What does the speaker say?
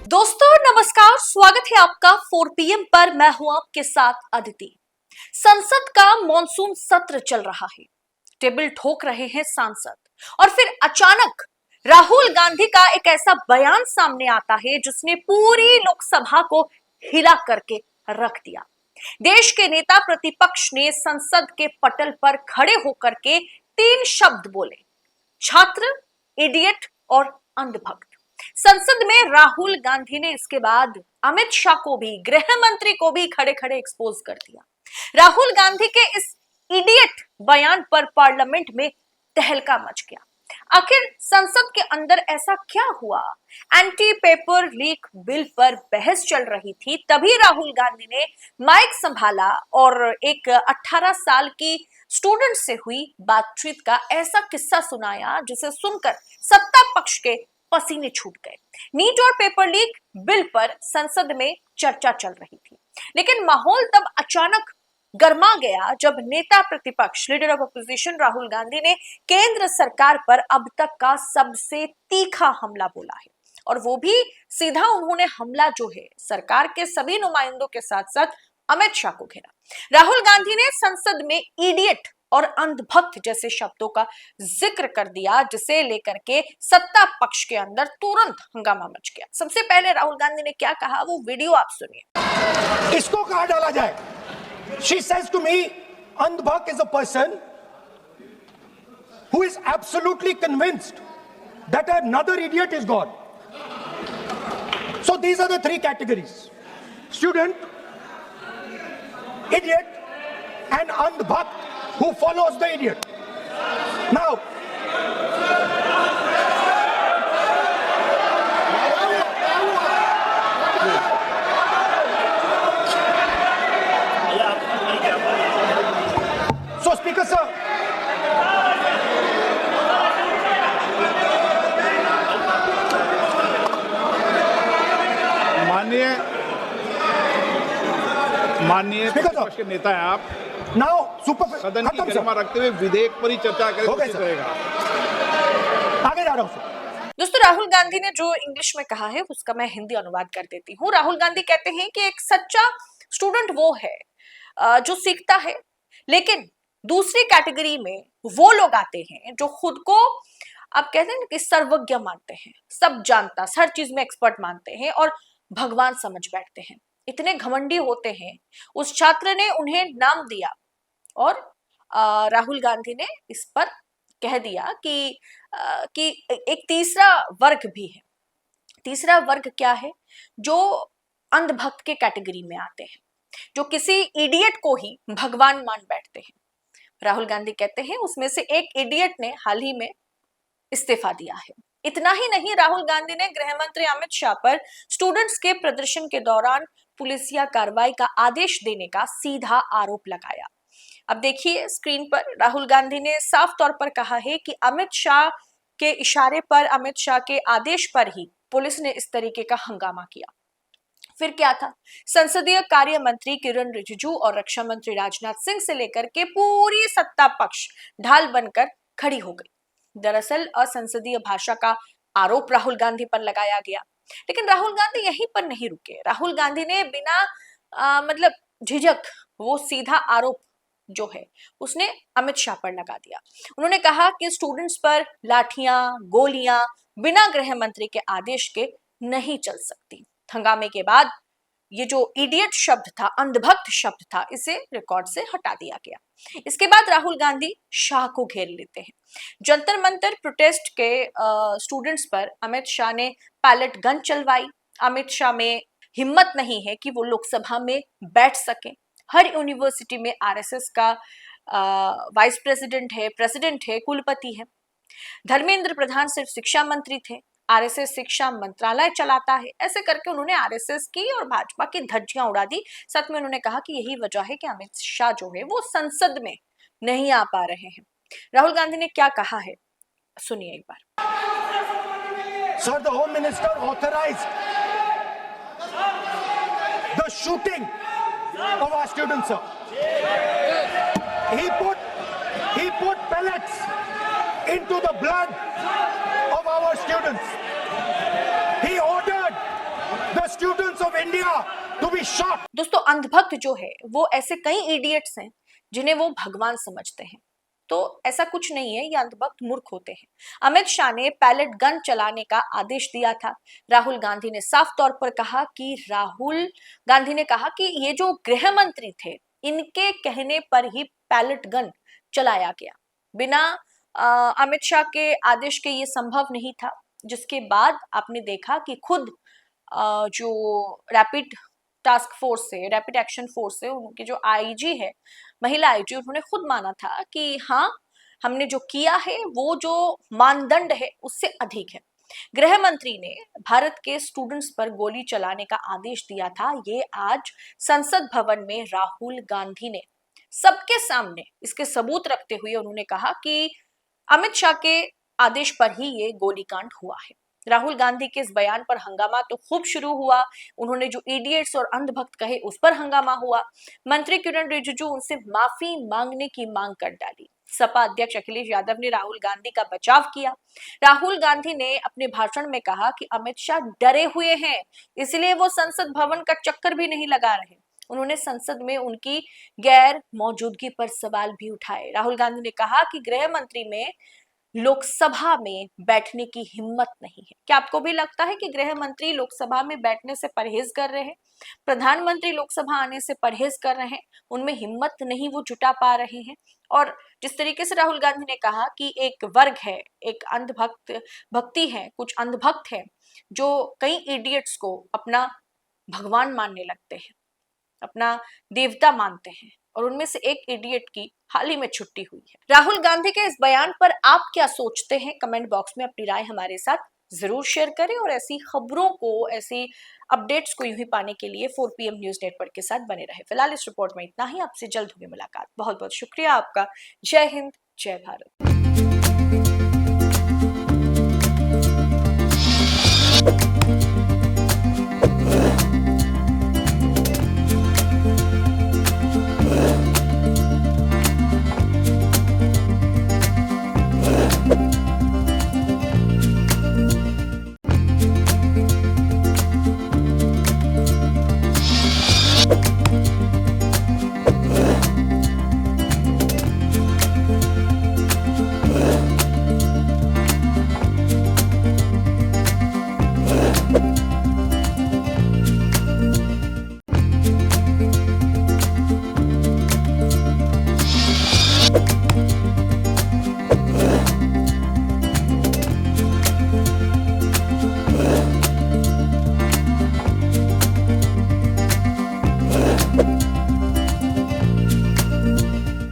दोस्तों नमस्कार, स्वागत है आपका 4 PM पर। मैं हूं आपके साथ अदिति। संसद का मॉनसून सत्र चल रहा है, टेबल ठोक रहे हैं सांसद और फिर अचानक राहुल गांधी का एक ऐसा बयान सामने आता है जिसने पूरी लोकसभा को हिला करके रख दिया। देश के नेता प्रतिपक्ष ने संसद के पटल पर खड़े होकर के 3 शब्द बोले: छात्र, इडियट और अंधभक्त। संसद में राहुल गांधी ने इसके बाद अमित शाह को भी, गृह मंत्री को भी खड़े खड़े एक्सपोज कर दिया। राहुल गांधी के इस इडियट बयान पर पार्लियामेंट में तहलका मच गया। आखिर संसद के अंदर ऐसा क्या हुआ? एंटी पेपर लीक बिल पर बहस चल रही थी, तभी राहुल गांधी ने माइक संभाला और एक 18 साल की स्टूडेंट से हुई बातचीत का ऐसा किस्सा सुनाया जिसे सुनकर सत्ता पक्ष के पसीने छूट गए। नीट और पेपर लीक बिल पर संसद में चर्चा चल रही थी, लेकिन माहौल तब अचानक गर्मा गया जब नेता प्रतिपक्ष, leader of opposition Rahul Gandhi ने केंद्र सरकार पर अब तक का सबसे तीखा हमला बोला है। और वो भी सीधा उन्होंने हमला जो है सरकार के सभी नुमाइंदों के साथ साथ अमित शाह को घेरा। राहुल गांधी ने संसद में इडियट और अंधभक्त जैसे शब्दों का जिक्र कर दिया, जिसे लेकर के सत्ता पक्ष के अंदर तुरंत हंगामा मच गया। सबसे पहले राहुल गांधी ने क्या कहा, वो वीडियो आप सुनिए। इसको कहां डाला जाए? She says to me, Andhbhak is a person who is absolutely convinced that another idiot is God. So these are the 3 categories: student, idiot, and Andhbhak who follows the idiot. Now, so Speaker sir, माननीय प्रतिपक्ष के नेता है आप। now super सदन की गरिमा रखते हुए विधेयक पर ही चर्चा करें तो उचित रहेगा। आगे जा रहा हूं सर। दोस्तों, राहुल गांधी ने जो इंग्लिश में कहा है उसका मैं हिंदी अनुवाद कर देती हूँ। राहुल गांधी कहते हैं कि एक सच्चा स्टूडेंट वो है जो सीखता है, लेकिन दूसरी कैटेगरी में वो लोग आते हैं जो खुद को, आप कहते हैं कि सर्वज्ञ मानते हैं, सब जानता, हर चीज में एक्सपर्ट मानते हैं और भगवान समझ बैठते हैं, इतने घमंडी होते हैं। उस छात्र ने उन्हें नाम दिया और राहुल गांधी ने इस पर कह दिया कि एक तीसरा वर्ग भी है। तीसरा वर्ग क्या है? जो अंधभक्त के कैटेगरी में आते हैं, जो किसी इडियट को ही भगवान मान बैठते हैं। राहुल गांधी कहते हैं उसमें से एक इडियट ने हाल ही में इस्तीफा दिया है। इतना ही नहीं, राहुल गांधी ने गृह मंत्री अमित शाह पर स्टूडेंट्स के प्रदर्शन के दौरान पुलिसिया कार्रवाई का आदेश देने का सीधा आरोप लगाया। अब देखिए स्क्रीन पर, राहुल गांधी ने साफ तौर पर कहा है कि अमित शाह के इशारे पर, अमित शाह के आदेश पर ही पुलिस ने इस तरीके का हंगामा किया। फिर क्या था? संसदीय कार्य मंत्री किरण रिजिजू और रक्षा मंत्री राजनाथ सिंह से लेकर के पूरी सत्ता पक्ष ढाल बनकर खड़ी हो गई। दरअसल असंसदीय भाषा का आरोप राहुल गांधी पर लगाया गया, लेकिन राहुल गांधी यहीं पर नहीं रुके। राहुल गांधी ने बिना मतलब झिझक वो सीधा आरोप जो है उसने अमित शाह पर लगा दिया। उन्होंने कहा कि स्टूडेंट्स पर लाठियां, गोलियां बिना गृह मंत्री के आदेश के नहीं चल सकती। हंगामे के बाद ये जो इडियट शब्द था, अंधभक्त शब्द था, इसे रिकॉर्ड से हटा दिया गया। इसके बाद राहुल गांधी शाह को घेर लेते हैं। जंतर मंतर प्रोटेस्ट के स्टूडेंट्स पर अमित शाह ने पैलेट गन चलवाई। अमित शाह में हिम्मत नहीं है कि वो लोकसभा में बैठ सके। हर यूनिवर्सिटी में आरएसएस का वाइस प्रेसिडेंट है, कुलपति है। धर्मेंद्र प्रधान सिर्फ शिक्षा मंत्री थे, आरएसएस शिक्षा मंत्रालय चलाता है। ऐसे करके उन्होंने आरएसएस की और भाजपा की धज्जियां उड़ा दी। साथ में उन्होंने कहा कि यही वजह है कि अमित शाह जो है वो संसद में नहीं आ पा रहे हैं। राहुल गांधी ने क्या कहा है, सुनिए एक बार। Sir, the Home Minister authorized the shooting of our students, sir. He put pellets into the blood of our students. He ordered to be shot. दोस्तों, अंधभक्त जो है वो ऐसे कई इडियट्स हैं जिन्हें वो भगवान समझते हैं, तो ऐसा कुछ नहीं है, ये अंधभक्त मूर्ख होते हैं। अमित शाह ने पैलेट गन चलाने का आदेश दिया था। राहुल गांधी ने साफ तौर पर कहा कि ये जो गृह मंत्री थे, इनके कहने पर ही पैलेट गन चलाया गया। बिना अमित शाह के आदेश के ये संभव नहीं था, जिसके बाद आपने देखा कि खुद जो रैपिड टास्क फोर्स है, रैपिड एक्शन फोर्स है, उनके जो आईजी है, महिला आईजी, उन्होंने खुद माना था कि हाँ, हमने जो किया है वो जो मानदंड है उससे अधिक है। गृह मंत्री ने भारत के स्टूडेंट्स पर गोली चलाने का आदेश दिया था। ये आज संसद भवन में राहुल गांधी ने सबके सामने इसके सबूत रखते हुए उन्होंने कहा कि अमित शाह के आदेश पर ही ये गोलीकांड हुआ है। राहुल गांधी के इस बयान पर हंगामा तो खूब शुरू हुआ। उन्होंने जो इडियट्स और अंधभक्त कहे उस पर हंगामा हुआ। मंत्री किरण रिजिजू उनसे माफी मांगने की मांग कर डाली। सपा अध्यक्ष अखिलेश यादव ने राहुल गांधी का बचाव किया। राहुल गांधी ने अपने भाषण में कहा कि अमित शाह डरे हुए हैं, इसलिए वो संसद भवन का चक्कर भी नहीं लगा रहे। उन्होंने संसद में उनकी गैर मौजूदगी पर सवाल भी उठाए। राहुल गांधी ने कहा कि गृह मंत्री में लोकसभा में बैठने की हिम्मत नहीं है। क्या आपको भी लगता है कि गृह मंत्री लोकसभा में बैठने से परहेज कर रहे हैं? प्रधानमंत्री लोकसभा आने से परहेज कर रहे हैं, उनमें हिम्मत नहीं वो जुटा पा रहे हैं। और जिस तरीके से राहुल गांधी ने कहा कि एक वर्ग है, एक भक्ति है, कुछ अंधभक्त है जो कई इडियट्स को अपना भगवान मानने लगते हैं, अपना देवता मानते हैं, और उनमें से एक इडियट की हाल ही में छुट्टी हुई है। राहुल गांधी के इस बयान पर आप क्या सोचते हैं? कमेंट बॉक्स में अपनी राय हमारे साथ जरूर शेयर करें, और ऐसी खबरों को, ऐसी अपडेट्स को यूं ही पाने के लिए 4 PM न्यूज नेटवर्क के साथ बने रहे। फिलहाल इस रिपोर्ट में इतना ही। आपसे जल्द होगी मुलाकात। बहुत बहुत शुक्रिया आपका। जय हिंद, जय भारत।